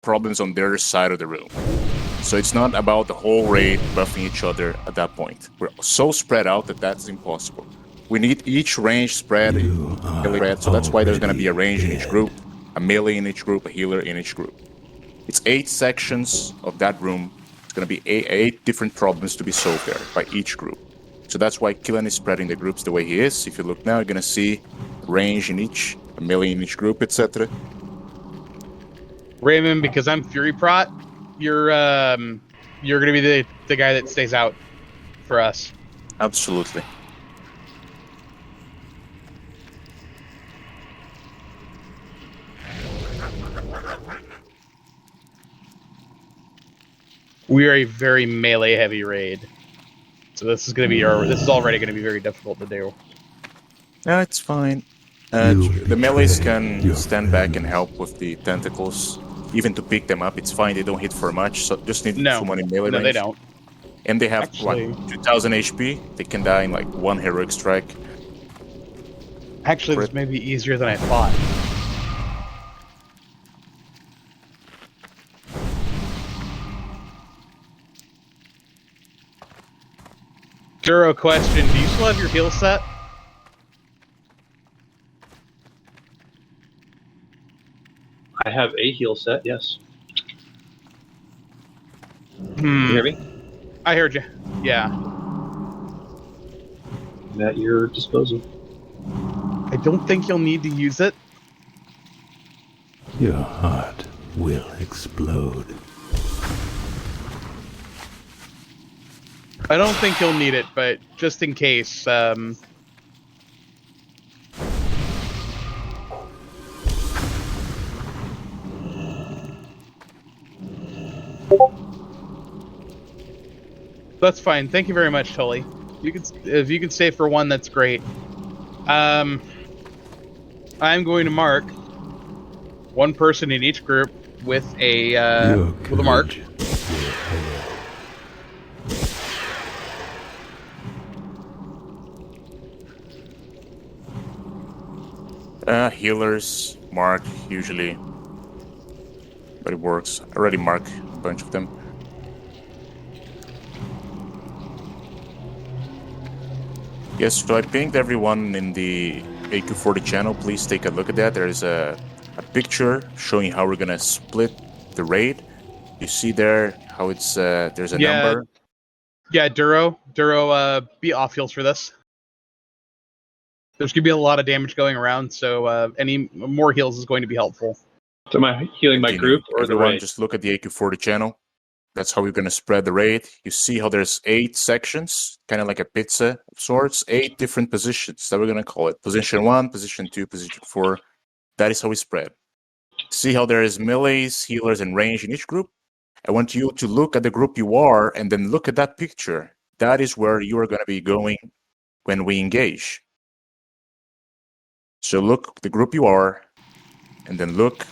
problems on their side of the room. So it's not about the whole raid buffing each other at that point. We're so spread out that that's impossible. We need each range spread, so that's why there's going to be a range in each group, a melee in each group, a healer in each group. It's 8 sections of that room. It's going to be 8 different problems to be solved there by each group. So that's why Killen is spreading the groups the way he is. If you look now, you're going to see range in each, a melee in each group, etc. Raymond, because I'm Fury Prot, you're going to be the guy that stays out for us. Absolutely. We are a very melee heavy raid, so this is already going to be very difficult to do. No, it's fine. The melees can stand back and help with the tentacles, even to pick them up. It's fine. They don't hit for much, so just need someone in melee range. No, they don't. And they have 2,000 HP. They can die in like 1 heroic strike. Actually, this may be easier than I thought. Duro, question, do you still have your heal set? I have a heal set, yes. You hear me? I heard you. Yeah. At your disposal. I don't think you'll need to use it. Your heart will explode. I don't think you'll need it, but just in case, that's fine. Thank you very much, Tully. If you can stay for one, that's great. I'm going to mark one person in each group with a mark. Healers mark usually, but it works. I already mark a bunch of them. Yes, so I pinged everyone in the AQ40 channel. Please take a look at that. There's a picture showing how we're gonna split the raid. You see there how it's there's a number. Yeah, Duro, be off heals for this. There's going to be a lot of damage going around, so any more heals is going to be helpful. So am I healing my group or the raid? Just look at the AQ40 channel. That's how we're going to spread the raid. You see how there's 8 sections, kind of like a pizza of sorts, 8 different positions that we're going to call it. Position 1, position 2, position 4. That is how we spread. See how there is melees, healers, and range in each group? I want you to look at the group you are and then look at that picture. That is where you are going to be going when we engage. So look the group you are, and then look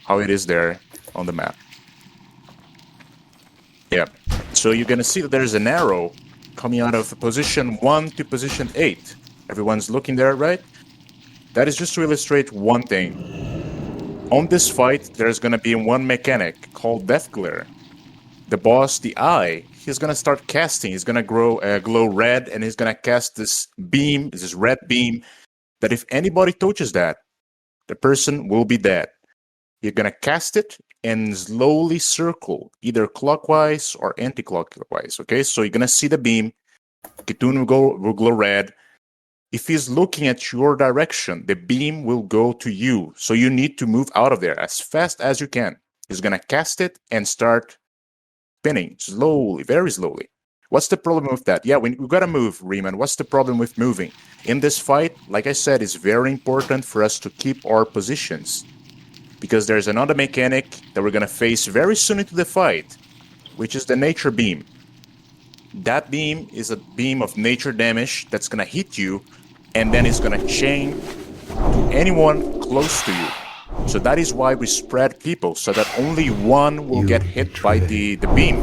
how it is there on the map. Yeah, so you're gonna see that there's an arrow coming out of position 1 to position 8. Everyone's looking there, right? That is just to illustrate one thing. On this fight, there's gonna be one mechanic called Death Glare. The boss, the Eye, he's gonna start casting. He's gonna glow red, and he's gonna cast this beam, this red beam, that if anybody touches that, the person will be dead. You're going to cast it and slowly circle, either clockwise or anti-clockwise, okay? So you're going to see the beam. Kitun will glow red. If he's looking at your direction, the beam will go to you. So you need to move out of there as fast as you can. He's going to cast it and start spinning slowly, very slowly. What's the problem with that? Yeah, we got to move, Riemann. What's the problem with moving? In this fight, like I said, it's very important for us to keep our positions. Because there's another mechanic that we're going to face very soon into the fight, which is the nature beam. That beam is a beam of nature damage that's going to hit you, and then it's going to chain to anyone close to you. So that is why we spread people, so that only one will get hit by the beam.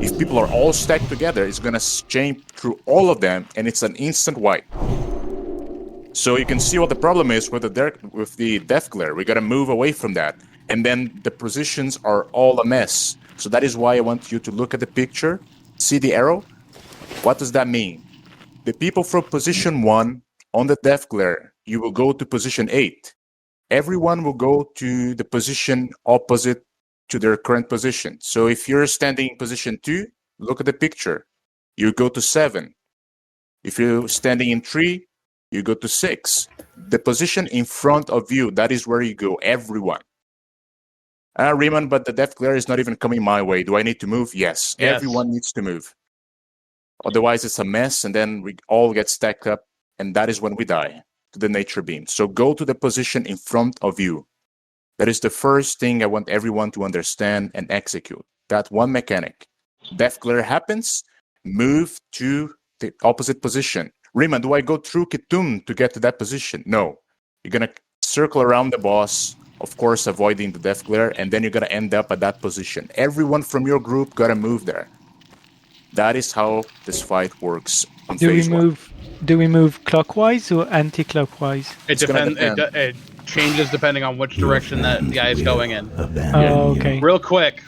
If people are all stacked together, it's going to chain through all of them, and it's an instant wipe. So you can see what the problem is with the Death Glare. We got to move away from that. And then the positions are all a mess. So that is why I want you to look at the picture, see the arrow. What does that mean? The people from position 1 on the death glare, you will go to position 8. Everyone will go to the position opposite to their current position. So if you're standing in position 2, look at the picture. You go to 7. If you're standing in 3, you go to 6. The position in front of you, that is where you go, everyone. Riemann, but the death glare is not even coming my way. Do I need to move? Yes. Everyone needs to move. Otherwise, it's a mess, and then we all get stacked up, and that is when we die to the nature beam. So go to the position in front of you. That is the first thing I want everyone to understand and execute. That one mechanic. Death glare happens, move to the opposite position. Riemann, do I go through Ketum to get to that position? No. You're going to circle around the boss, of course, avoiding the death glare, and then you're going to end up at that position. Everyone from your group got to move there. That is how this fight works on phase 1. Do we move clockwise or anti-clockwise? It depends. It changes depending on which direction that guy is going in. Oh, okay. Real quick.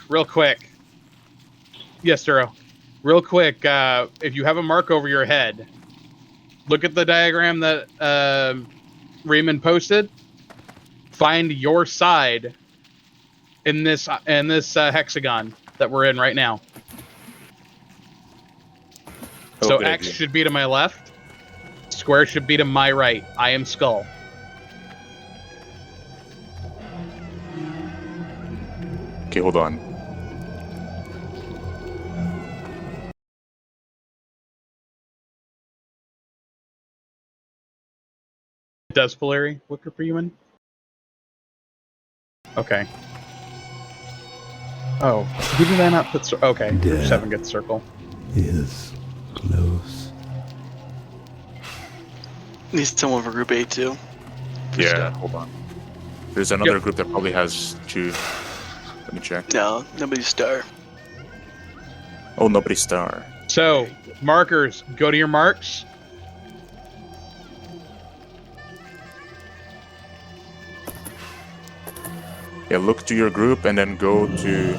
Yes, Duro. Real quick, if you have a mark over your head, look at the diagram that Riemann posted. Find your side in this hexagon that we're in right now. So X should be to my left. Square should be to my right. I am skull. Okay, hold on. It does Polari Wicker for human? Okay. Oh, who did I not put? Okay, group 7 gets circle. Is close. Needs someone for group 8 too. Yeah, hold on. There's another group that probably has 2. Let me check. No, nobody's star. Oh, nobody's star. So, markers. Go to your marks. Yeah, look to your group and then go to...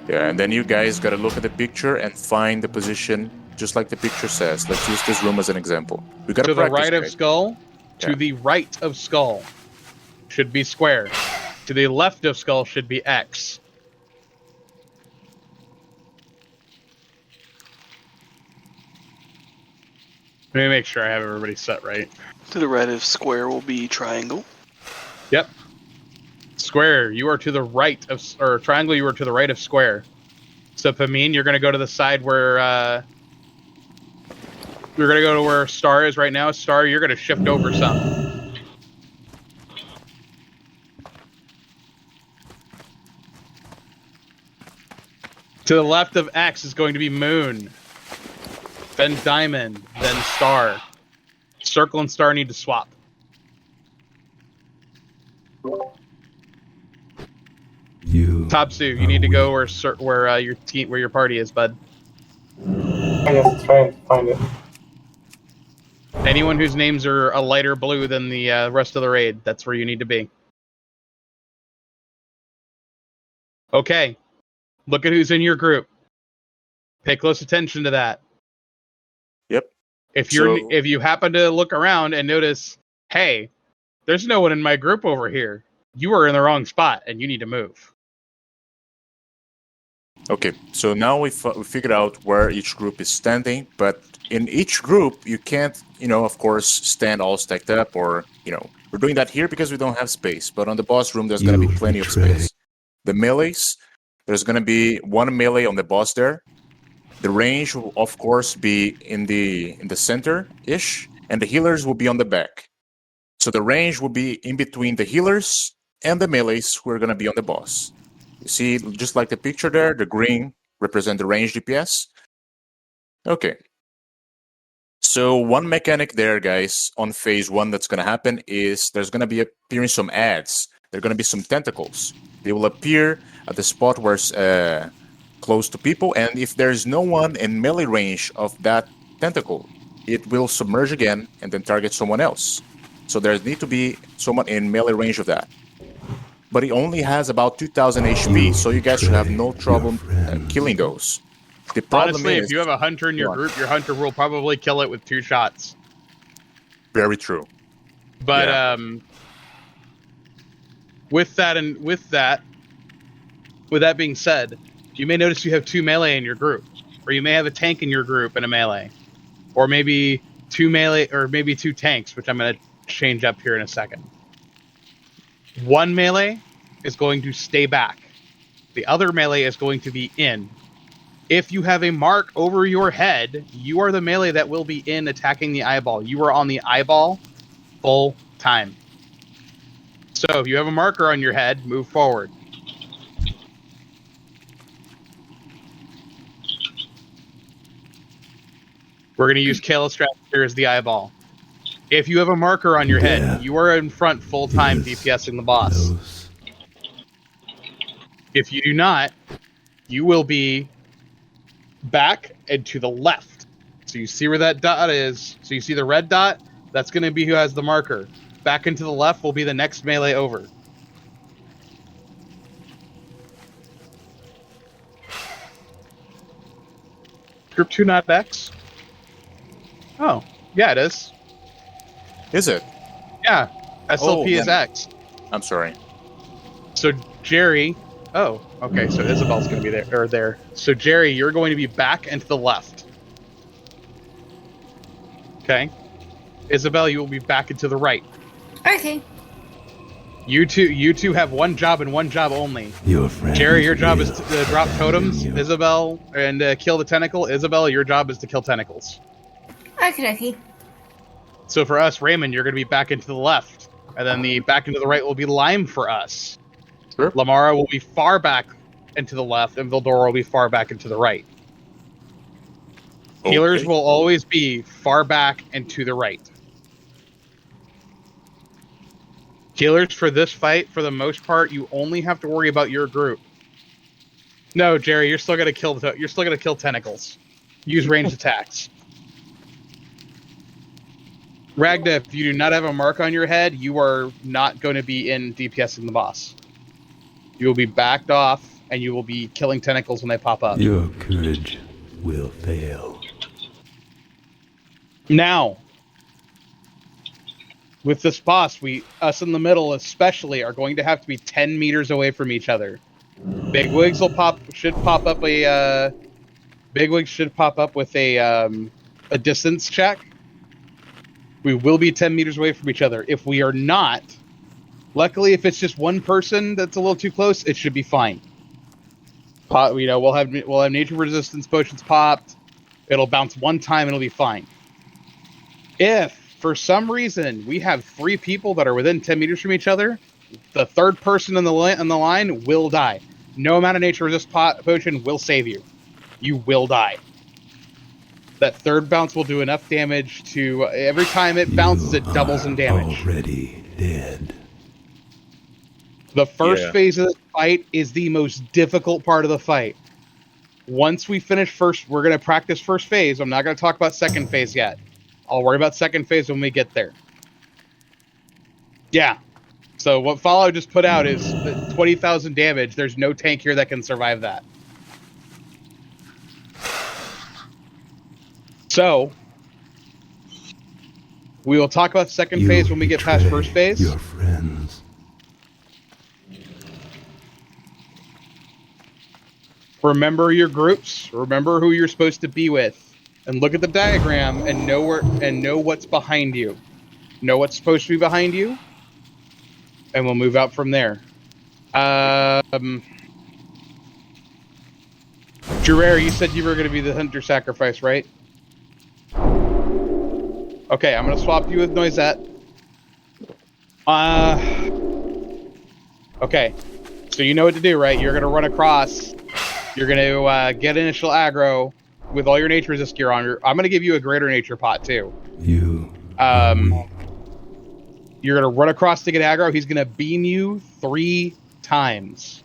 Yeah, and then you guys gotta look at the picture and find the position just like the picture says. Let's use this room as an example. We gotta to the practice, right of right? skull. Yeah. To the right of skull should be square. To the left of skull should be X. Let me make sure I have everybody set right. To the right of square will be triangle. Yep. Square, you are to the right of, or triangle, you are to the right of square. So Pamin, you're going to go to the side where, you're going to go to where Star is right now. Star, you're going to shift over some. To the left of X is going to be Moon. Then Diamond, then Star. Circle and Star need to swap. Topsu, you need to go where your team, where your party is, bud. I guess trying to find it. Anyone whose names are a lighter blue than the rest of the raid, that's where you need to be. Okay, look at who's in your group. Pay close attention to that. Yep. If you happen to look around and notice, hey, there's no one in my group over here, you are in the wrong spot and you need to move. Okay, so now we figured out where each group is standing, but in each group, you can't, of course, stand all stacked up or, we're doing that here because we don't have space, but on the boss room, there's going to be plenty of space. The melees, there's going to be one melee on the boss there. The range will, of course, be in the center-ish, and the healers will be on the back. So the range will be in between the healers and the melees who are going to be on the boss. You see, just like the picture there, the green represent the range DPS. Okay. So one mechanic there, guys, on phase 1 that's going to happen is there's going to be appearing some ads. There are going to be some tentacles. They will appear at the spot where it's close to people, and if there's no one in melee range of that tentacle, it will submerge again and then target someone else. So there needs to be someone in melee range of that. but he only has about 2,000 HP, so you guys should have no trouble killing those. The problem Honestly, is, if you have a hunter in your group, your hunter will probably kill it with 2 shots. very true. But with that being said, you may notice you have 2 melee in your group, or you may have a tank in your group and a melee, or maybe 2 melee, or maybe 2 tanks, which I'm going to change up here in a second. 1 melee is going to stay back. The other melee is going to be in. If you have a mark over your head, you are the melee that will be in attacking the eyeball. You are on the eyeball full time. So if you have a marker on your head, move forward. We're going to use Kalistrath here as the eyeball. If you have a marker on your head, you are in front full time DPSing the boss. Close. If you do not, you will be back and to the left. So you see where that dot is. So you see the red dot? That's going to be who has the marker. Back and to the left will be the next melee over. Group 2 not X? Oh, yeah, it is. Is it? Yeah, SLP is then- X. I'm sorry. So Jerry... Oh, okay, so Isabel's going to be there. So Jerry, you're going to be back and to the left. Okay. Isabel, you will be back and to the right. Okay. You two have one job and one job only. Your friend. Jerry, your job is to drop totems. Isabel, and kill the tentacle. Isabel, your job is to kill tentacles. Okay. So for us, Raymond, you're going to be back into the left. And then the back into the right will be Lime for us. Sure. Lamara will be far back and to the left, and Vildora will be far back and to the right. Healers will always be far back and to the right. Healers for this fight, for the most part, you only have to worry about your group. No, Jerry, you're still gonna kill. You're still gonna kill tentacles. Use ranged attacks. Ragna, if you do not have a mark on your head, you are not going to be in DPSing the boss. You will be backed off, and you will be killing tentacles when they pop up. Your courage will fail. Now, with this boss, us in the middle especially are going to have to be 10 meters away from each other. Bigwigs should pop up with a distance check. We will be 10 meters away from each other. If we are not, luckily, if it's just one person that's a little too close, it should be fine. We'll have nature resistance potions popped. It'll bounce one time and it'll be fine. If for some reason we have 3 people that are within 10 meters from each other, the third person on the line will die. No amount of nature resist potion will save you. You will die. That third bounce will do enough damage to every time it bounces, it doubles in damage. Already dead. The first phase of the fight is the most difficult part of the fight. Once we finish first, we're going to practice first phase. I'm not going to talk about second phase yet. I'll worry about second phase when we get there. Yeah. So what Fallout just put out is 20,000 damage. There's no tank here that can survive that. So, we will talk about second phase when we get past first phase. Your friends. Remember your groups. Remember who you're supposed to be with. And look at the diagram and know what's behind you. Know what's supposed to be behind you. And we'll move out from there. Gerard, you said you were going to be the hunter sacrifice, right? Okay, I'm going to swap you with Noisette. Okay, so you know what to do, right? You're going to run across. You're going to get initial aggro with all your nature resist gear on. I'm going to give you a greater nature pot, too. You. You're going to run across to get aggro. He's going to beam you 3 times.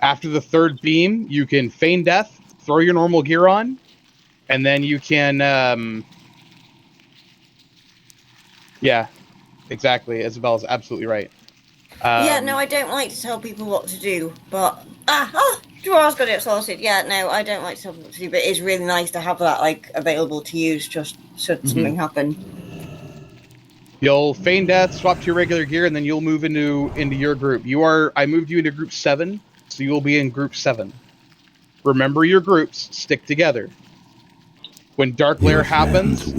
After the third beam, you can feign death, throw your normal gear on, and then you can... yeah, exactly. Isabel's absolutely right. Yeah, no, I don't like to tell people what to do, but Gerard's got it sorted. Yeah, no, I don't like to tell people what to do, but it's really nice to have that like available to use just should something happen. You'll feign death, swap to your regular gear, and then you'll move into your group. I moved you into group 7, so you'll be in group 7. Remember your groups, stick together. When Dark Lair happens,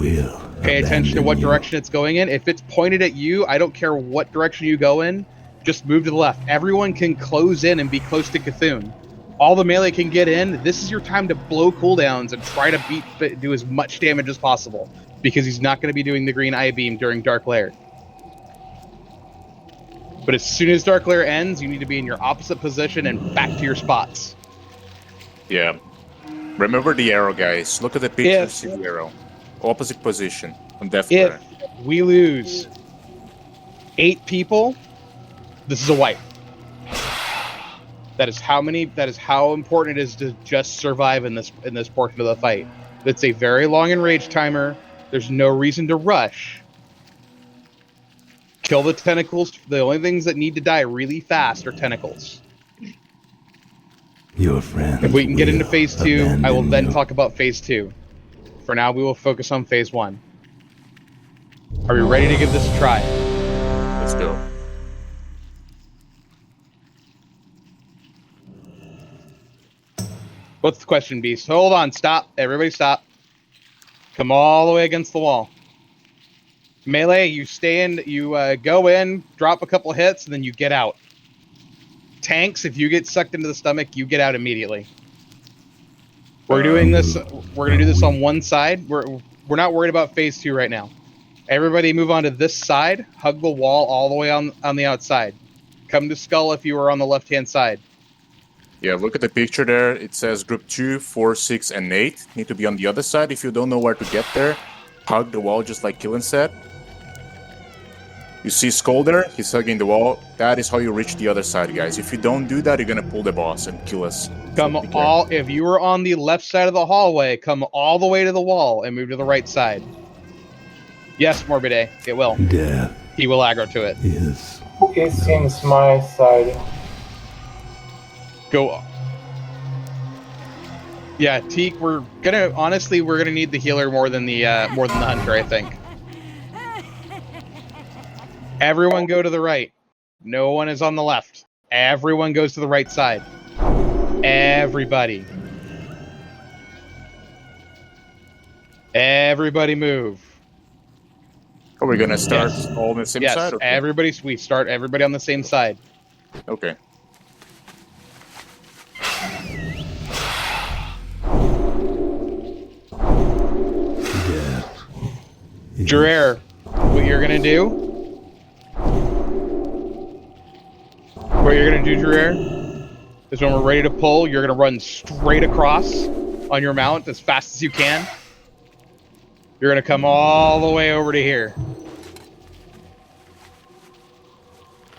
pay attention to what direction it's going in. If it's pointed at you, I don't care what direction you go in, just move to the left. Everyone can close in and be close to Cthulhu. All the melee can get in. This is your time to blow cooldowns and try to do as much damage as possible, because he's not going to be doing the green eye beam during Dark Lair. But as soon as Dark Lair ends, you need to be in your opposite position and back to your spots. Yeah. Remember the arrow, guys. Look at the picture, see the arrow. Opposite position on Death Lair. If we lose 8 people, this is a wipe. That is how important it is to just survive in this portion of the fight. It's a very long enrage timer. There's no reason to rush. Kill the tentacles. The only things that need to die really fast are tentacles. Your friend. If we can get into phase 2, I will then talk about phase 2. For now, we will focus on phase 1. Are we ready to give this a try? Let's go. What's the question, Beast? Hold on, stop. Everybody stop. Come all the way against the wall. Melee, you go in, drop a couple hits, and then you get out. Tanks, if you get sucked into the stomach, you get out immediately. We're doing this. We're gonna do this on one side. We're not worried about phase 2 right now. Everybody move on to this side. Hug the wall all the way on the outside. Come to Skull if you are on the left-hand side. Yeah, look at the picture there. It says group 2, 4, 6, and 8 need to be on the other side. If you don't know where to get there, hug the wall just like Killen said. You see Skull there? He's hugging the wall. That is how you reach the other side, guys. If you don't do that, you're gonna pull the boss and kill us. If you were on the left side of the hallway, come all the way to the wall and move to the right side. Yes, Morbide, it will. Death. He will aggro to it. Is. It seems my side. Go. Yeah, Teak, we're gonna need the healer more than the hunter, I think. Everyone go to the right. No one is on the left. Everyone goes to the right side. Everybody. Everybody move. Are we gonna start all on the same yes, side? Yes, we start everybody on the same side. Okay. Gerard, what you're gonna do? What you're gonna do, Gerard, is when we're ready to pull, you're gonna run straight across on your mount as fast as you can. You're gonna come all the way over to here,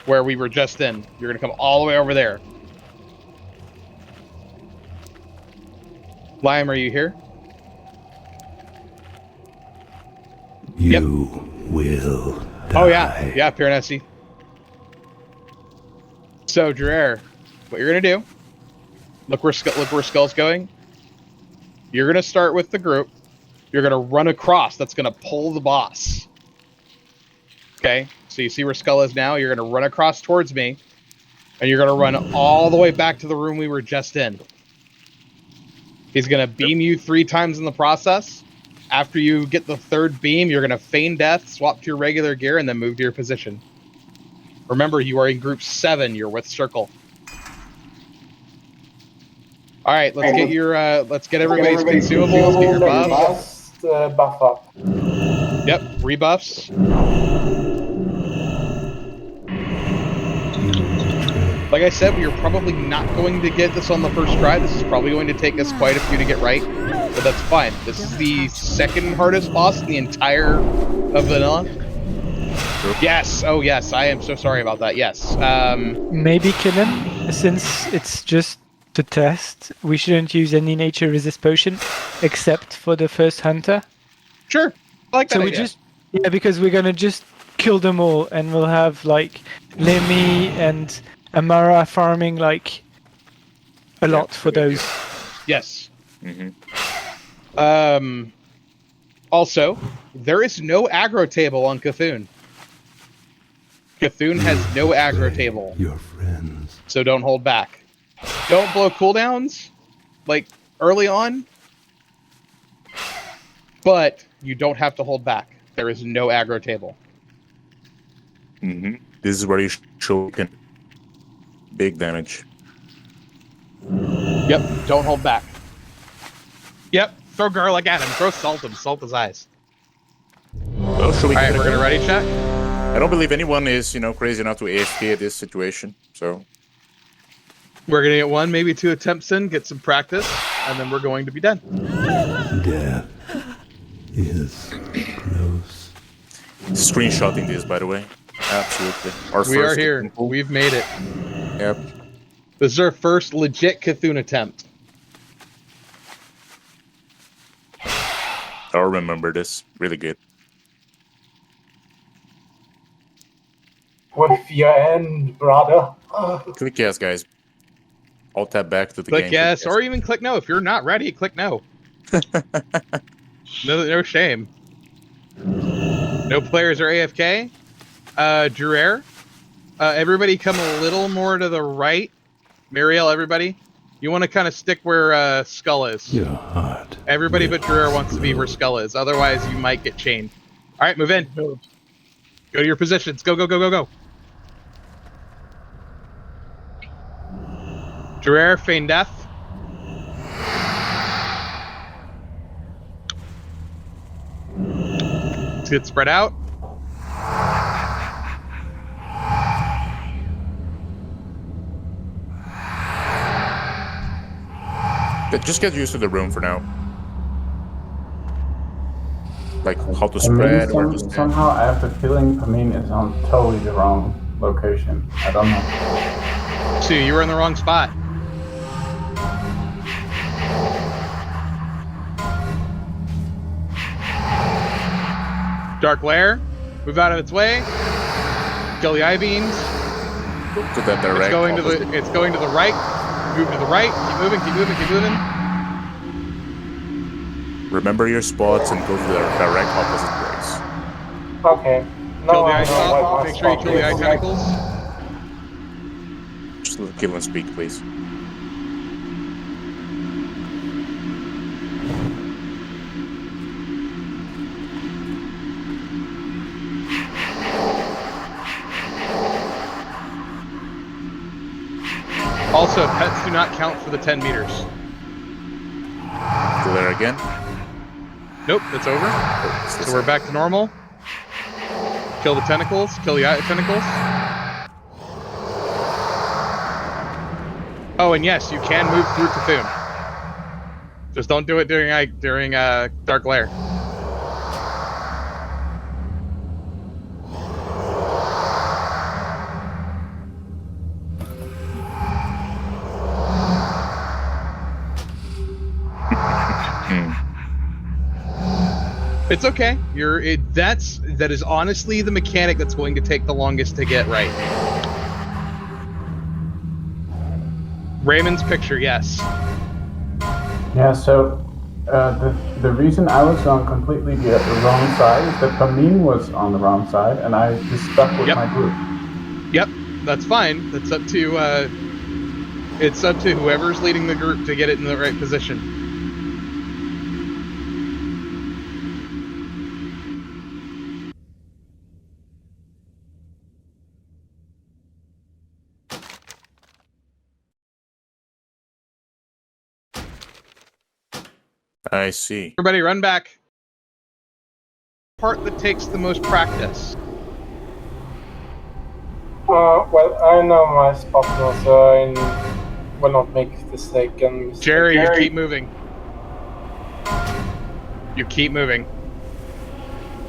where we were just in. You're gonna come all the way over there. Lime, are you here? You will die. Oh yeah, Piranesi. So Gerard, what you're gonna do? Look where Skull's going. You're gonna start with the group. You're gonna run across. That's gonna pull the boss. Okay, so you see where Skull is now. You're gonna run across towards me, and you're gonna run all the way back to the room we were just in. He's gonna beam you 3 times in the process. After you get the 3rd beam, you're gonna feign death, swap to your regular gear, and then move to your position. Remember, you are in group 7. You're with Circle. All right, let's get everybody's consumables. Get your buffs. Buff up. Yep, rebuffs. Like I said, we are probably not going to get this on the first try. This is probably going to take us quite a few to get right, but that's fine. This is the 2nd hardest boss in the entire of vanilla. Yes. Oh, yes. I am so sorry about that. Yes. Maybe Killen, since it's just to test, we shouldn't use any nature resist potion except for the first hunter. Sure. I like that So idea. because we're gonna just kill them all, and we'll have like Lemmy and Amara farming like a lot for those. Yes. Mm-hmm. Also, there is no aggro table on Cthulhu. Cthulhu has no aggro table. Your friends. So don't hold back. Don't blow cooldowns, like, early on. But you don't have to hold back. There is no aggro table. Mm-hmm. This is where you show big damage. Yep, don't hold back. Yep, throw garlic at him. Throw salt him. Salt his eyes. Well, should we Alright, we're gonna ready check. I don't believe anyone is, crazy enough to AFK at this situation, so... We're gonna get 1, maybe 2 attempts in, get some practice, and then we're going to be done. Death is close. Screenshotting this, by the way. Absolutely. We are here. We've made it. Yep. This is our first legit Cthulhu attempt. I'll remember this. Really good. With your end, brother. Click yes, guys. I'll tap back to the Click game. yes, or even click no. If you're not ready, click no. No shame. No players are AFK. Drew, everybody come a little more to the right. Mariel, everybody. You want to kind of stick where Skull is. Your heart. Everybody but Drew wants to be where Skull is. Otherwise, you might get chained. All right, move in. Go to your positions. Go, go, go, go, go. Drew, feign death. Let's get spread out. Just get used to the room for now. Like how to spread, where to stand. Somehow I have the feeling Pamine is on totally the wrong location. I don't know. Sue, you were in the wrong spot. Dark Lair, move out of its way. Kill the I-beams. To that direct. It's going to the right. Move to the right. Keep moving. Keep moving. Keep moving. Remember your spots and go to the direct opposite place. Okay. Kill the eye top. Make sure you kill the eye tentacles. Just kill and speak, please. Also, pets do not count for the 10 meters. Go there again. Nope, that's over. So we're back to normal. Kill the tentacles. Kill the eye tentacles. Oh, and yes, you can move through Cthulhu. Just don't do it during Dark Lair. It's okay. That is honestly the mechanic that's going to take the longest to get right. Raymond's picture, yes. Yeah, so the reason I was on completely the wrong side is that Pamine was on the wrong side, and I just stuck with my group. Yep, that's fine. That's up to it's up to whoever's leading the group to get it in the right position. I see. Everybody run back. Part that takes the most practice. Well, I know my spot now, so I will not make this second mistake. Jerry, you keep moving. You keep moving.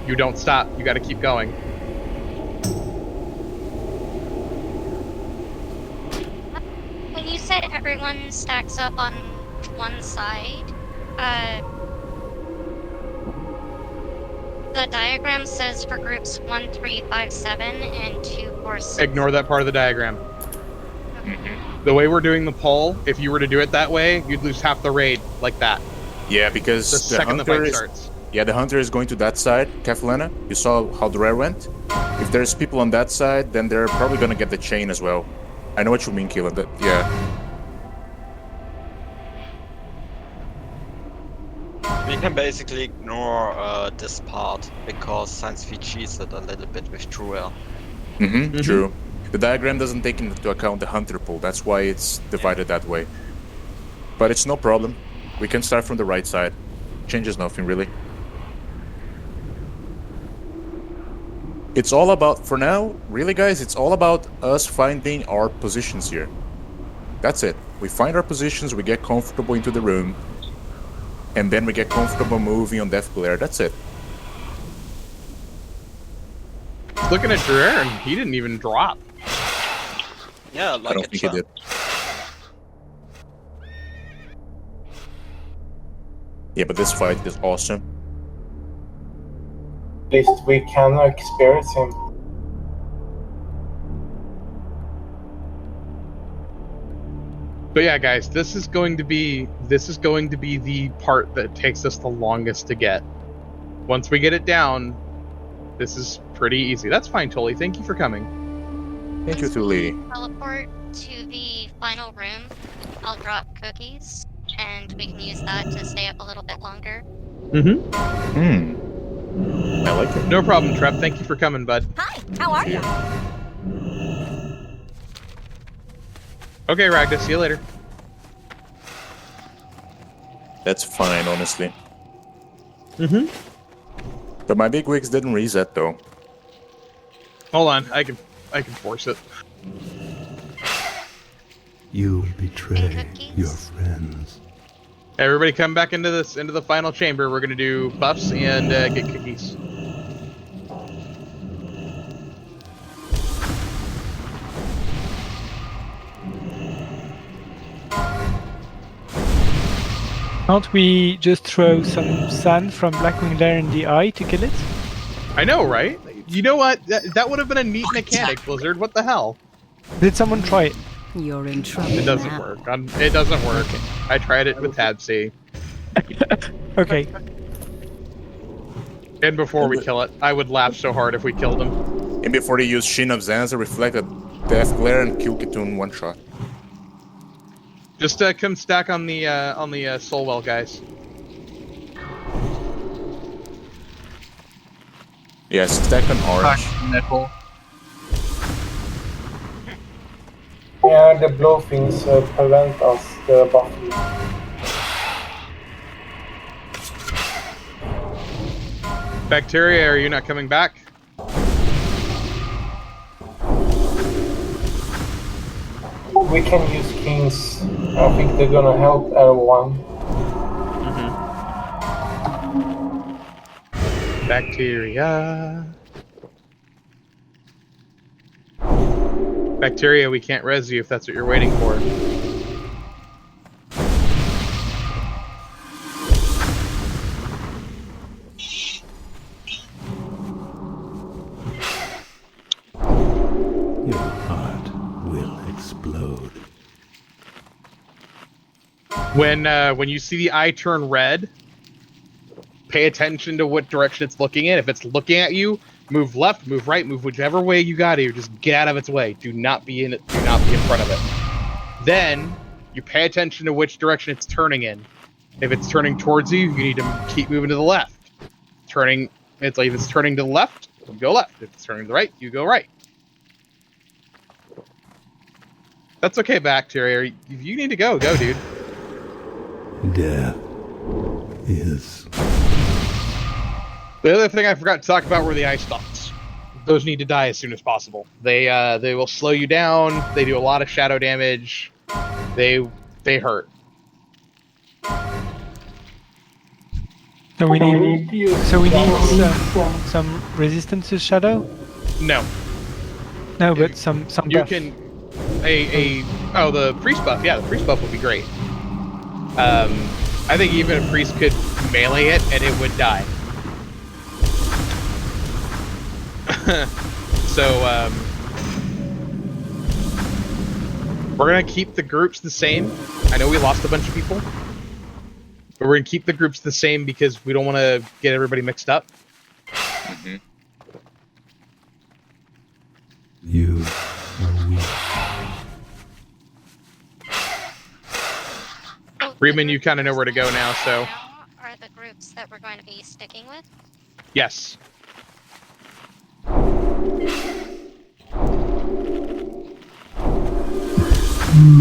You don't stop. You gotta keep going. When you said everyone stacks up on one side, The diagram says for groups 1, 3, 5, 7, and 2, 4, 6. Ignore that part of the diagram. The way we're doing the poll, if you were to do it that way, you'd lose half the raid like that. Yeah, because The second the hunter fight is, starts. yeah, the hunter is going to that side, Keflena. You saw how the rare went. If there's people on that side, then they're probably gonna get the chain as well. I know what you mean, Keelan. Yeah. We can basically ignore this part because Science V cheats it a little bit with Truel. True. The diagram doesn't take into account the hunter pool. That's why it's divided that way. But it's no problem. We can start from the right side. Changes nothing really. It's all about, for now, really guys, it's all about us finding our positions here. That's it. We find our positions, we get comfortable into the room, and then we get comfortable moving on Death Glare. That's it. Looking at Dreher, and he didn't even drop. Yeah, I like don't a think he trap. did. Yeah, but this fight is awesome. At least we can experience him. But yeah, guys, this is going to be the part that takes us the longest to get. Once we get it down, this is pretty easy. That's fine, Tully. Thank you for coming. Thank you, Thuli. Teleport to the final room. I'll drop cookies, and we can use that to stay up a little bit longer. I like it. No problem, Trev. Thank you for coming, bud. Hi, how are you? Okay, Ragda, see you later. That's fine, honestly. But my big wigs didn't reset though. Hold on, I can force it. You betray your friends. Everybody come back into the final chamber. We're gonna do buffs and get cookies. Can't we just throw some sand from Blackwing Lair in the eye to kill it? I know, right? You know what? That would have been a neat mechanic, Blizzard. What the hell? Did someone try it? You're in trouble. It doesn't now. work. It doesn't work. I tried it with Tab C. Okay. And before we kill it, I would laugh so hard if we killed him. And before they use Shin of Zanza, reflected Death Glare and kill Kitun one shot. Just come stack on the Soulwell guys. Yes, stack on orange. Nickel. Yeah, the blow things prevent us the buffing. Bacteria, are you not coming back? We can use kings. I think they're gonna help everyone. Bacteria. Bacteria, we can't res you if that's what you're waiting for. Your heart will explode. When you see the eye turn red, pay attention to what direction it's looking in. If it's looking at you, move left, move right, move whichever way you got to. Just get out of its way. Do not be in it. Do not be in front of it. Then you pay attention to which direction it's turning in. If it's turning towards you, you need to keep moving to the left. If it's turning to the left, you go left. If it's turning to the right, you go right. That's okay, Bacteria. If you need to go, dude. Death is... The other thing I forgot to talk about were the ice stalks. Those need to die as soon as possible. They will slow you down. They do a lot of shadow damage. They hurt. So we need some resistance to shadow? No. No, but some You buff. can the priest buff. Yeah, the priest buff would be great. I think even a priest could melee it and it would die. So, we're gonna keep the groups the same. I know we lost a bunch of people, but we're gonna keep the groups the same because we don't want to get everybody mixed up. Mm-hmm. You are weak. Freeman, you kind of know where to go now, so. Now are the groups that we're going to be sticking with? Yes.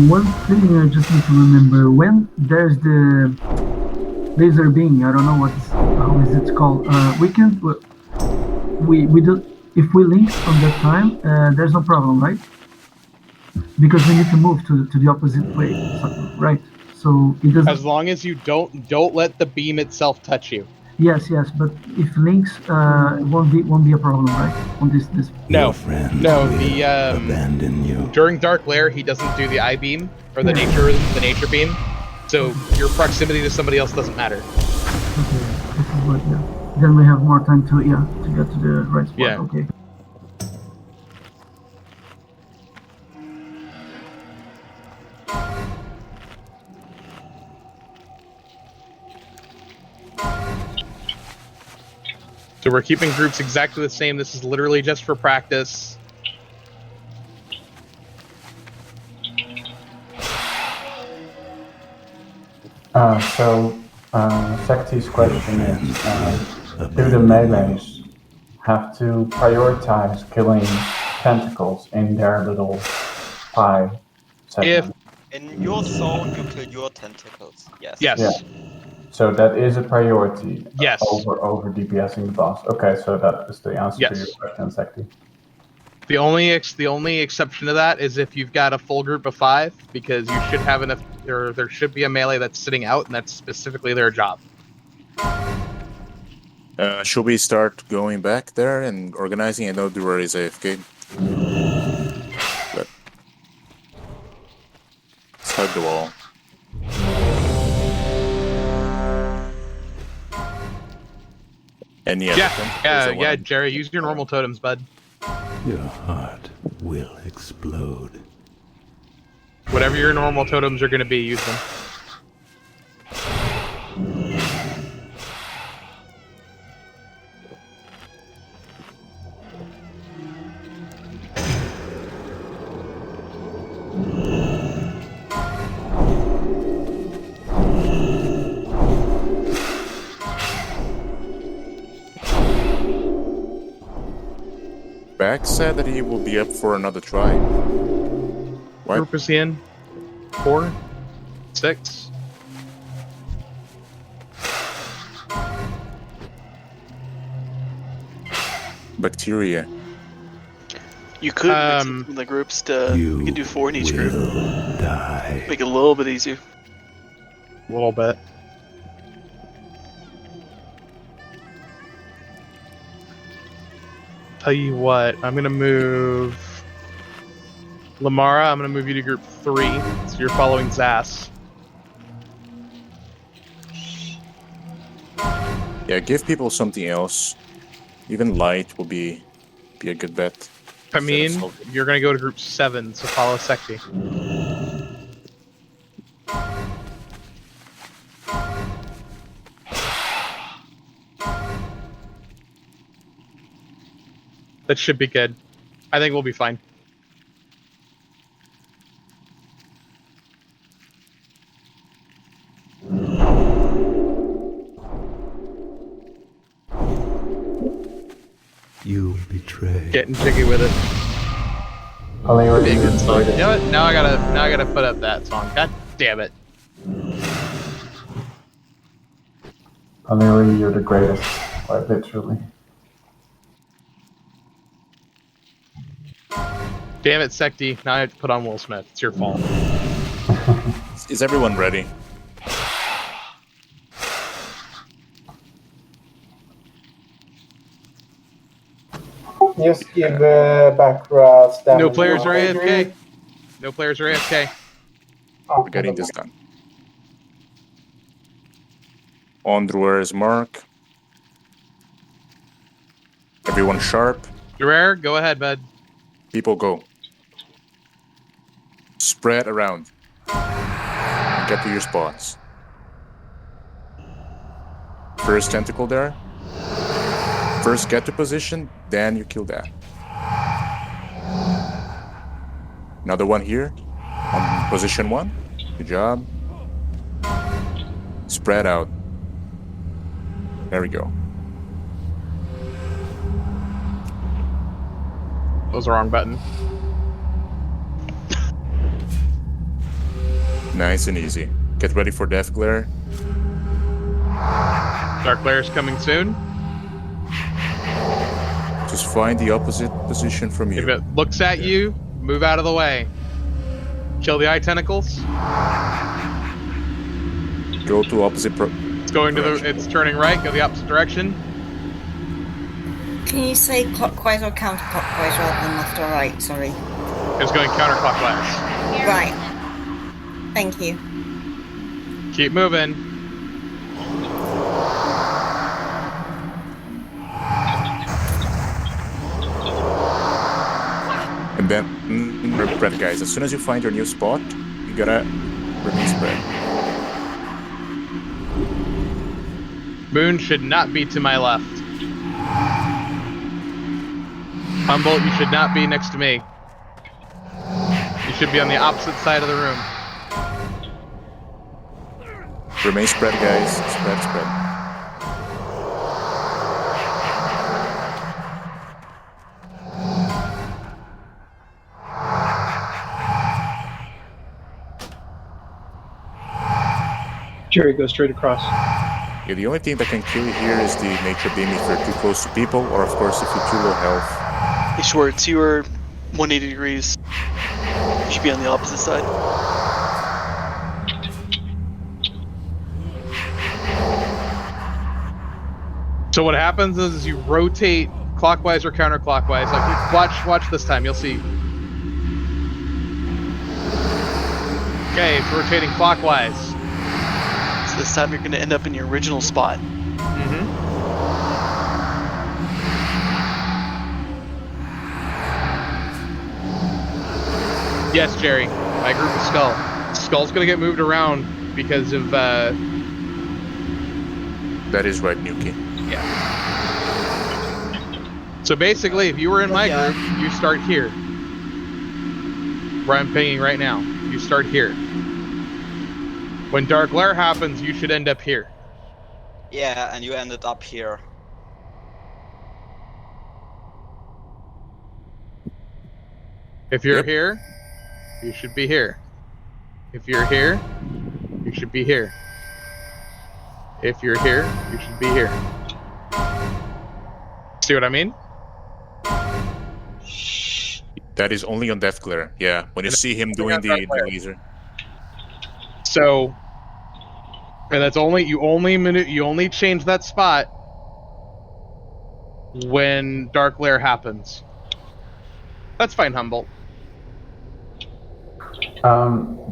One thing I just need to remember, when there's the laser beam, I don't know how is it called, we can, we do, if we link on that time, there's no problem, right? Because we need to move to the opposite way, right? So it doesn't. As long as you don't let the beam itself touch you. Yes, but if links won't be a problem, right? On this. No, no. The abandon you. During Dark Lair, he doesn't do the I beam or the nature beam, so your proximity to somebody else doesn't matter. Okay, this is what. Yeah. Then we have more time to get to the right spot. Yeah. Okay. So we're keeping groups exactly the same. This is literally just for practice. Sekti's question is, do the melees have to prioritize killing tentacles in their little pie segment? In your zone, you kill your tentacles. Yes. Yes. Yeah. So that is a priority. Yes. Over DPSing the boss. Okay, so that is the answer to your question, Sekti. The only exception to that is if you've got a full group of 5, because you should have enough, or there should be a melee that's sitting out, and that's specifically their job. Should we start going back there and organizing? I know Duer is AFK. But let's hug the wall. Any other tentacles Yeah, Jerry, use your normal totems, bud. Your heart will explode. Whatever your normal totems are going to be, use them. Back said that he will be up for another try. What group is he in? 4? 6? Bacteria. You could mix some of the groups to. You could do 4 in each group. Die. Make it a little bit easier. A little bit. Tell you what, I'm gonna move Lamara. I'm gonna move you to group 3, so you're following Zas. Yeah, give people something else. Even light will be a good bet. I mean, you're gonna go to group 7, so follow Sekti. That should be good. I think we'll be fine. You betray. Getting jiggy with it. Be a good song. You know what? Now I gotta put up that song. God damn it. Amelie, you're the greatest. Like, literally. Damn it, Sekti. Now I have to put on Will Smith. It's your fault. Is everyone ready? Just give back stamina. No players are AFK. No players are AFK. We're getting this done. On Druer's mark. Everyone sharp. Gerard, go ahead, bud. People go. Spread around. Get to your spots. First tentacle there. First get to position, then you kill that. Another one here. On position 1. Good job. Spread out. There we go. That was the wrong button. Nice and easy. Get ready for Death Glare. Dark Glare is coming soon. Just find the opposite position from you. If it looks at you, move out of the way. Kill the eye tentacles. Go to opposite. It's going direction. It's turning right. Go the opposite direction. Can you say clockwise or counterclockwise rather than left or right? Sorry. It's going counterclockwise. Right. Thank you. Keep moving. And then spread, guys. As soon as you find your new spot, you gotta remain spread. Moon should not be to my left. Humboldt, you should not be next to me. You should be on the opposite side of the room. Remain spread, guys. Spread, spread. Jerry, go straight across. Yeah, the only thing that can kill you here is the nature beam if you're too close to people, or of course if you're too low health. Hey Schwartz, you were 180 degrees. You should be on the opposite side. So what happens is you rotate clockwise or counterclockwise. Like watch this time, you'll see. Okay, it's rotating clockwise. So this time you're going to end up in your original spot. Mm-hmm. Yes, Jerry. I agree with Skull. Skull's going to get moved around because of. That is right, Nuki. Yeah. So basically, if you were in my group, you start here. Where I'm pinging right now. You start here. When Dark Glare happens, you should end up here. Yeah, and you ended up here. If you're here, you should be here. If you're here, you should be here. If you're here, you should be here. See what I mean? That is only on Death Glare. Yeah, when you see him doing the laser. So, and that's only you only change that spot when Dark Glare happens. That's fine, Humboldt.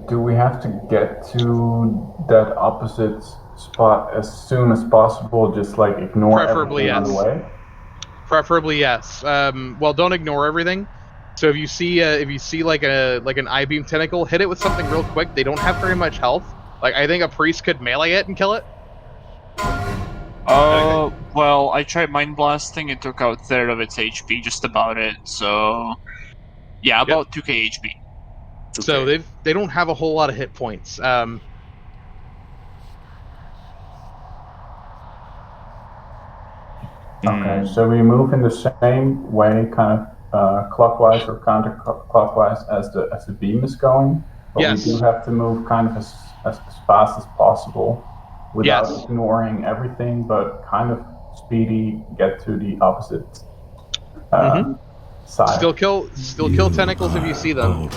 Do we have to get to that opposite spot as soon as possible? Just like ignore Preferably, everything on the way? Preferably, yes. Well, don't ignore everything. So if you see like an I-beam tentacle, hit it with something real quick. They don't have very much health. Like I think a priest could melee it and kill it. Well, I tried mind blasting. It took out 1/3 of its HP, just about it. So, yeah, about 2k HP. So they don't have a whole lot of hit points. Okay, so we move in the same way, kind of clockwise or counterclockwise as the beam is going. But yes. We do have to move kind of as fast as possible without ignoring everything, but kind of speedy, get to the opposite side. Still kill tentacles if you see them.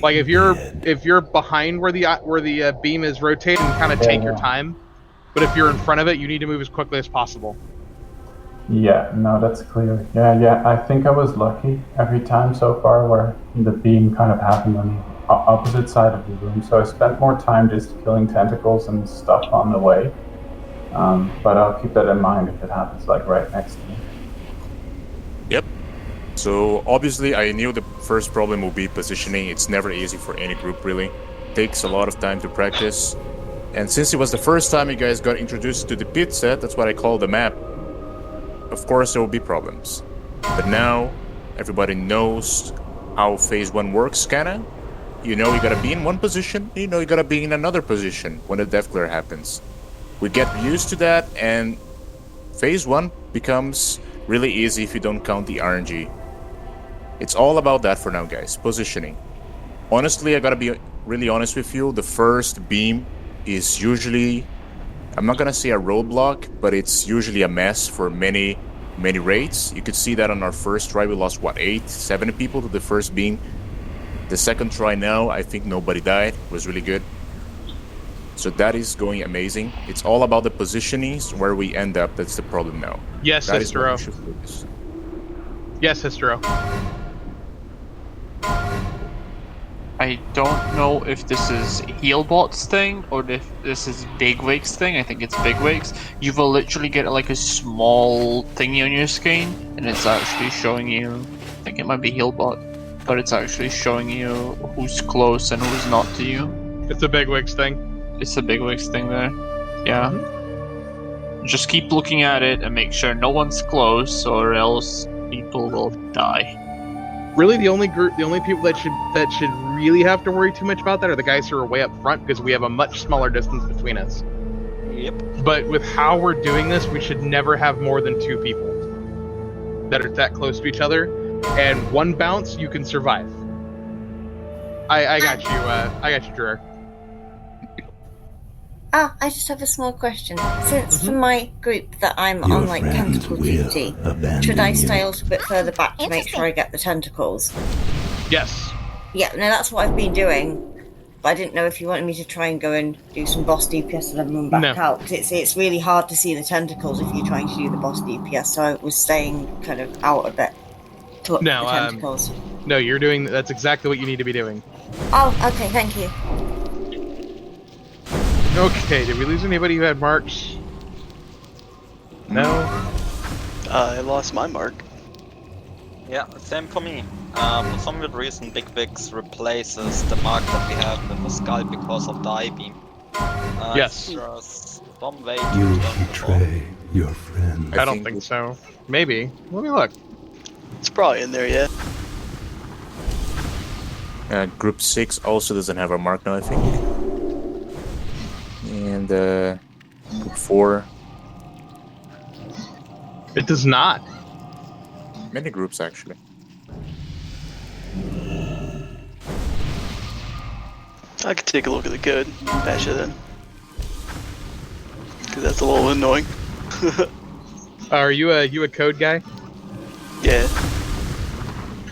Like if you're behind where the beam is rotating, kind of take your time. But if you're in front of it, you need to move as quickly as possible. Yeah, no, that's clear. Yeah, I think I was lucky every time so far where the beam kind of happened on the opposite side of the room, so I spent more time just killing tentacles and stuff on the way. But I'll keep that in mind if it happens like right next to me. Yep. So obviously I knew the first problem would be positioning. It's never easy for any group really. It takes a lot of time to practice. And since it was the first time you guys got introduced to the pit set, that's what I call the map, of course there will be problems. But now everybody knows how phase 1 works kinda. You know you gotta be in one position, you know you gotta be in another position when the death glare happens. We get used to that, and phase 1 becomes really easy if you don't count the RNG. It's all about that for now, guys. Positioning. Honestly, I gotta be really honest with you. The first beam is usually, I'm not gonna say a roadblock, but it's usually a mess for many raids. You could see that on our first try. We lost, what, 8, 7 people to the first beam. The second try now, I think nobody died. It was really good. So that is going amazing. It's all about the positionings, where we end up. That's the problem now. Yes, that is what Histero. we should focus. Yes, Histero. I don't know if this is Healbot's thing or if this is Bigwig's thing. I think it's Bigwig's. You will literally get like a small thingy on your screen, and it's actually showing you. I think it might be Healbot, but it's actually showing you who's close and who's not to you. It's a Bigwig's thing. It's a Bigwig's thing there. Yeah. Just keep looking at it and make sure no one's close, or else people will die. Really, the only people that should really have to worry too much about that are the guys who are way up front, because we have a much smaller distance between us. Yep. But with how we're doing this, we should never have more than 2 people that are that close to each other, and one bounce you can survive. I got you. I got you, Drew. Ah, I just have a small question. Since for my group that I'm on like tentacle duty, should I stay a little bit further back to make sure I get the tentacles? Yes. Yeah, no, that's what I've been doing. But I didn't know if you wanted me to try and go and do some boss DPS and then run back out. Because it's really hard to see the tentacles if you're trying to do the boss DPS, so I was staying kind of out a bit to look for the tentacles. No, you're doing. That's exactly what you need to be doing. Oh, okay, thank you. Okay, did we lose anybody who had marks? No. I lost my mark. Yeah, same for me. For some weird reason, Bigwix replaces the mark that we have with a skull because of the I-beam. Yes. There's some way You to betray your friend. I don't think so. Maybe. Let me look. It's probably in there, yeah. Group 6 also doesn't have a mark now, I think. And Group 4. It does not. Many groups, actually. I could take a look at the code. Patch it in. Because that's a little annoying. Are you a code guy? Yeah.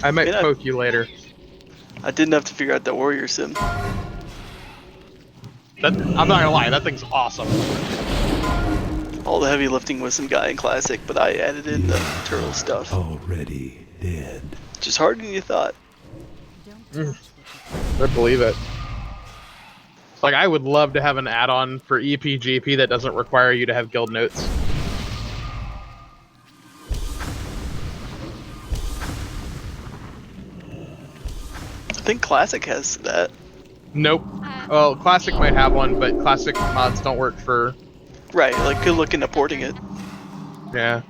I might poke you later. I didn't have to figure out the warrior sim. I'm not gonna lie, that thing's awesome. All the heavy lifting was some guy in Classic, but I added in the turtle stuff. Already dead. Just harder than you thought. I believe it. Like, I would love to have an add-on for EPGP that doesn't require you to have guild notes. I think Classic has that. Nope. Well, Classic might have one, but Classic mods don't work for... Right, like, good look into porting it. Yeah.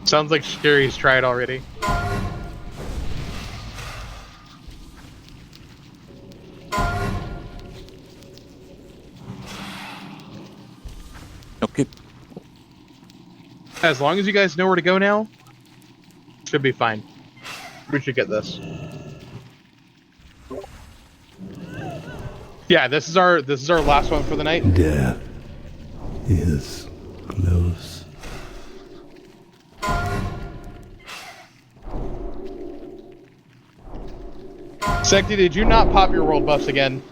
Sounds like Sherry's tried already. Okay. As long as you guys know where to go now, should be fine. We should get this. Yeah, this is our last one for the night. Death is close. Sekti, did you not pop your world buffs again?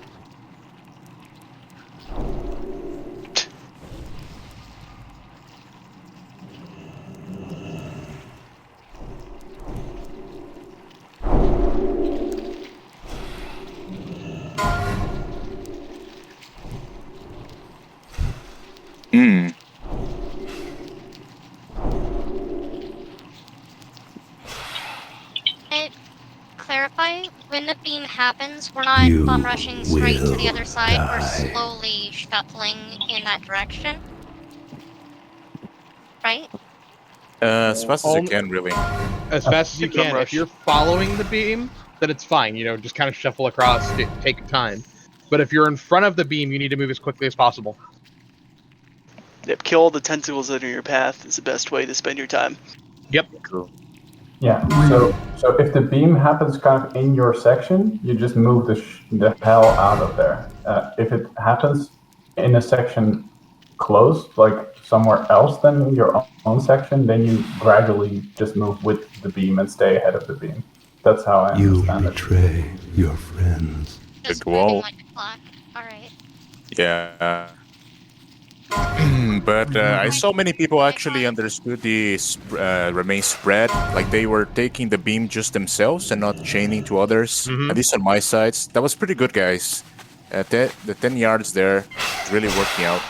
clarify, when the beam happens, we're not bomb rushing straight to the other side, we're slowly shuffling in that direction. Right? As fast as you can, really. As fast as you can. If you're following the beam, then it's fine. Just kind of shuffle across, take your time. But if you're in front of the beam, you need to move as quickly as possible. Yep, kill all the tentacles that are in your path is the best way to spend your time. Yep. True. Yeah, so if the beam happens kind of in your section, you just move the hell out of there. If it happens in a section close, like somewhere else than in your own section, then you gradually just move with the beam and stay ahead of the beam. That's how I understand it. You betray your friends. Just Good wall. moving like a clock. Alright. Yeah. But I saw many people actually understood the remain spread, like they were taking the beam just themselves and not chaining to others. At least on my sides, that was pretty good, guys. The 10 yards there is really working out.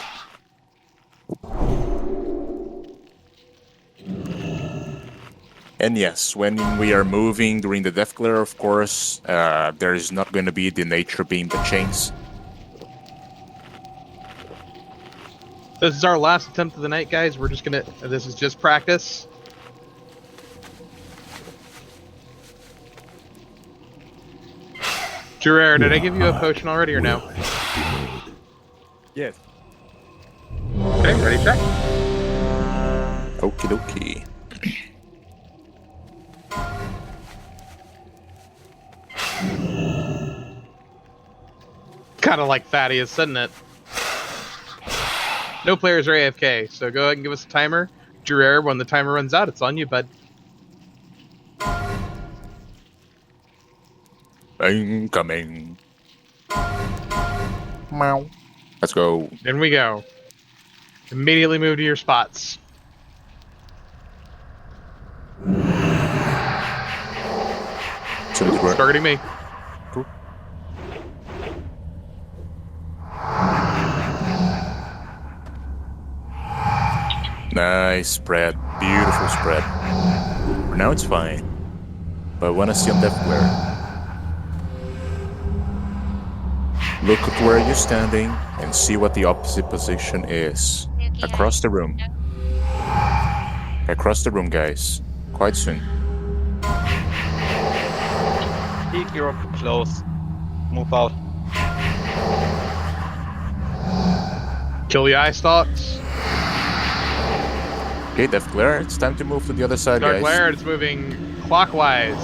And yes, when we are moving during the death glare, of course, there is not going to be the nature beam that chains. This is our last attempt of the night, guys. We're just gonna. This is just practice. Gerard, did I give you a potion already or no? Yes. Okay, ready, check. Okie dokie. Kind of like Thaddeus, isn't it? No players are AFK, so go ahead and give us a timer. Gerard, when the timer runs out, it's on you, bud. Incoming. Meow. Let's go. In we go. Immediately move to your spots. Targeting me. Cool. Nice spread. Beautiful spread. For now it's fine. But I want to see on death glare. Look at where you're standing and see what the opposite position is. Across the room. Across the room, guys. Quite soon. Peek, you're close. Move out. Kill the eye stalks. Okay, Death Glare, it's time to move to the other side, Dark guys. Glare, it's moving clockwise.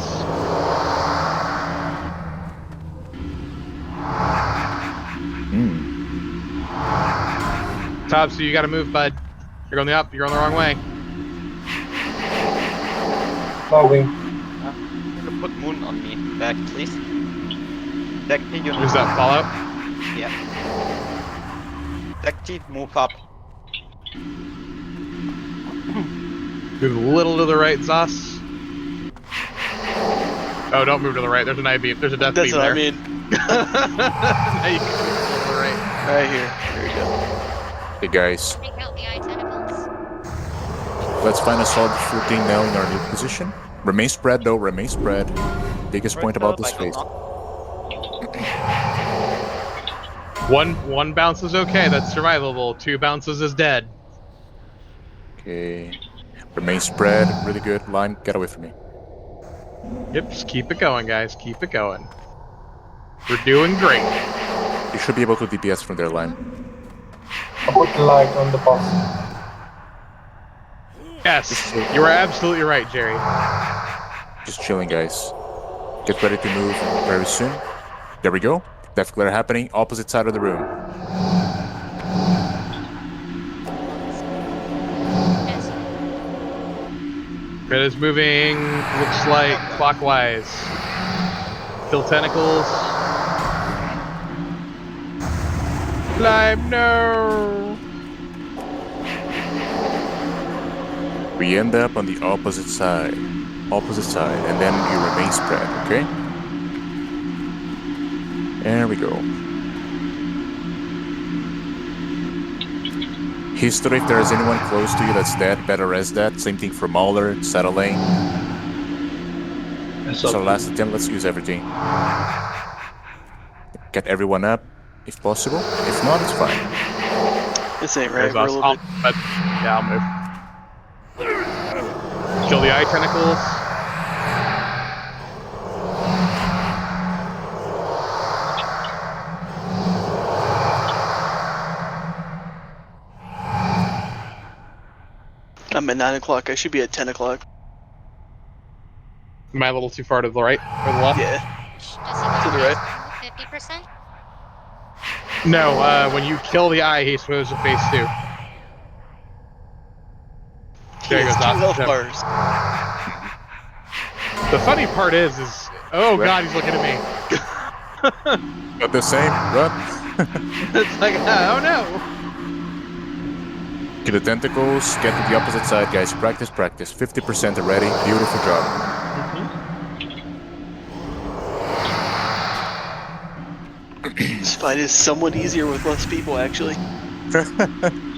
Top, so you gotta move, bud. You're on the up, you're on the wrong way. Moving. Put moon on me. Back, please. Deck T, you Is that Fallout? Yeah. Deck T, move up. Move a little to the right, Zos. Oh, don't move to the right. There's an eye beam. There's a death beam there. That's what I mean. Now you can move a little to the right. Right here. There we go. Hey, guys. Take out the eye tentacles. Let's find a solid footing now in our new position. Remain spread, though. Remain spread. Biggest point about this phase. One bounce is okay. That's survivable. 2 bounces is dead. Okay. Remain spread. Really good. Line, get away from me. Yep, just keep it going, guys. Keep it going. We're doing great. You should be able to DPS from their line. I put the light on the boss. Yes, you are absolutely right, Jerry. Just chilling, guys. Get ready to move very soon. There we go. Death glare happening. Opposite side of the room. It is moving, looks like clockwise. Kill tentacles. Climb, no! We end up on the opposite side. Opposite side. And then you remain spread, okay? There we go. History, if there is anyone close to you that's dead, better res that. Same thing for Mauler, Saddle Lane. It's our last attempt. Let's use everything. Get everyone up, if possible. If not, it's fine. This ain't right. There's We're a us. little bit. Yeah, I'll move. Kill the eye tentacles. I'm at 9 o'clock. I should be at 10 o'clock. Am I a little too far to the right or the left? Yeah. To the right. 50%? No, when you kill the eye, he's supposed to face 2. There He goes has 2 health Austin. bars. The funny part is oh god, he's looking at me. Got the same, run. It's like, oh no. Kill the tentacles, get to the opposite side, guys. Practice, practice. 50% already. Beautiful job. This fight is somewhat easier with less people, actually.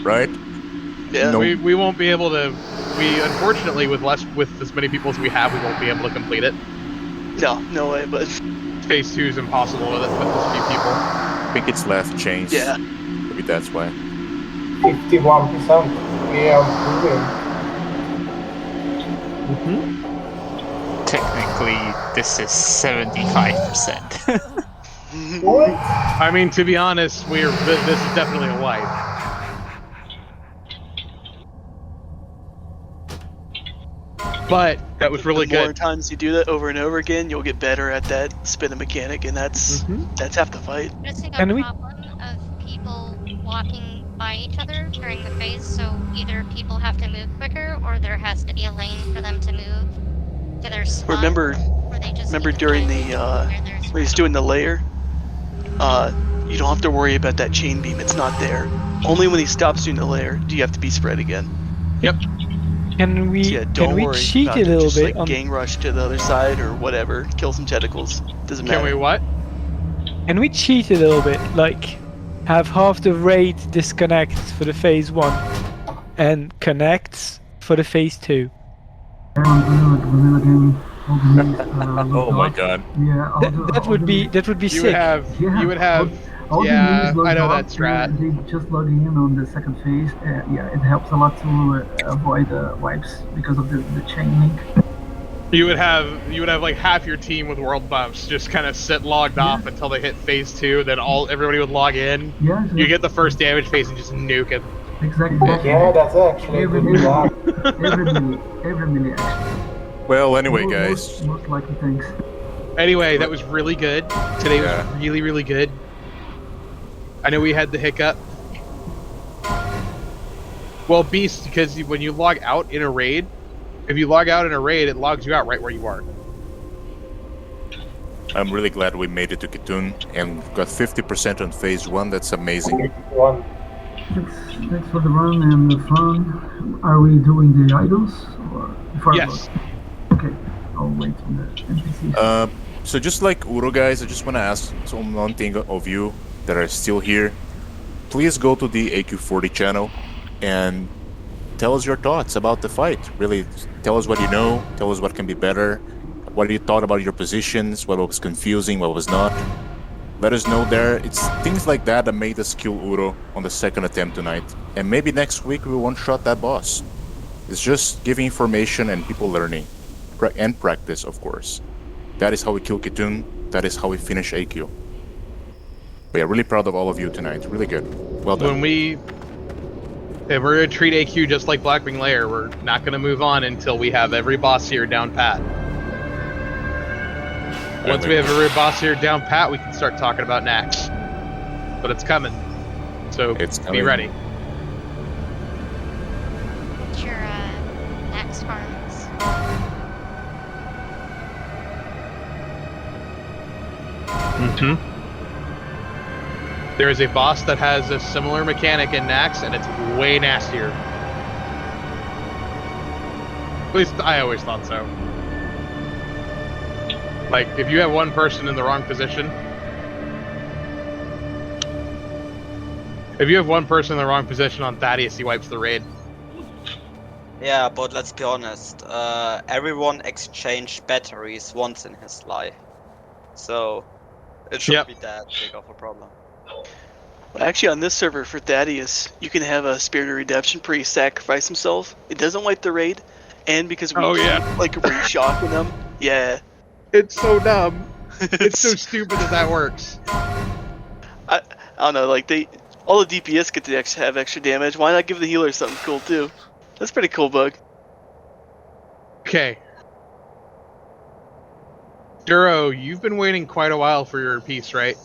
Right? Yeah. No. We won't be able to. We unfortunately with as many people as we have, we won't be able to complete it. No way. But Phase 2 is impossible with this few people. I think it's left chains. yeah, Maybe that's why. 51%. We are improving. Technically, this is 75%. What? I mean, to be honest, this is definitely a wipe. But that was really the more good. times you do that over and over again, you'll get better at that spinning mechanic, and that's half the fight. Noticing a And we- problem of people walking by each other during the phase, so either people have to move quicker or there has to be a lane for them to move to their spot. Remember keep during the where there's when he's doing the layer, you don't have to worry about that chain beam. It's not there. Only when he stops doing the layer do you have to be spread again. Yep. Can we So yeah, don't can we worry cheat about a it. little Just bit like on? gang rush to the other side or whatever. Kill some tentacles. Doesn't matter. Can we what? Can we cheat a little bit? Like, have half the raid disconnect for the phase 1 and connects for the phase 2. Vanilla game. All the names, Oh my god. Yeah, That would be You sick. would have. Yeah, You would have. all the Yeah, names logged I know off, that strat. They just logging in on the second phase. Yeah, it helps a lot to avoid wipes because of the chain link. You would have like half your team with world bumps just kind of sit logged off until they hit phase 2. Then everybody would log in. Yeah, You get the first damage phase and just nuke it. exactly. Yeah, that's actually a Every good melee, plan. every melee actually. Well, anyway, guys. Most likely things. Anyway, that was really good. Today Yeah. was really, really good. I know we had the hiccup. Well, Beast, because when you log out in a raid, if you log out in a raid, it logs you out right where you are. I'm really glad we made it to Kitun and got 50% on phase 1. That's amazing. One. Thanks for the run and the fun. Are we doing the idols? Or before I Yes. vote? Okay, I'll wait on the NPC. So just like Uro, guys, I just want to ask one thing of you that are still here. Please go to the AQ40 channel and tell us your thoughts about the fight. Really, tell us what you know, tell us what can be better, what you thought about your positions, what was confusing, what was not. Let us know there. It's things like that that made us kill Uro on the second attempt tonight. And maybe next week we one-shot that boss. It's just giving information and people learning. And practice, of course. That is how we kill Kitun. That is how we finish AQ. But yeah, really proud of all of you tonight. Really good. Well done. If we're gonna treat AQ just like Blackwing Lair, we're not gonna move on until we have every boss here down pat. Once we have every boss here down pat, we can start talking about Nax. But it's coming. So It's be coming. ready. What's your Nax farms? Mm-hmm. There is a boss that has a similar mechanic in Nax, and it's way nastier. At least I always thought so. Like, if you have one person in the wrong position... If you have one person in the wrong position on Thaddeus, he wipes the raid. Yeah, but let's be honest. Everyone exchanged batteries once in his life, so it shouldn't be that big of a problem. Actually, on this server for Thaddeus, you can have a Spirit of Redemption priest sacrifice himself. It doesn't wipe the raid, and because we like reshocking them, yeah. It's so dumb. It's so stupid that works. I don't know, like all the DPS get to have extra damage. Why not give the healer something cool too? That's pretty cool bug. Okay. Duro, you've been waiting quite a while for your piece, right?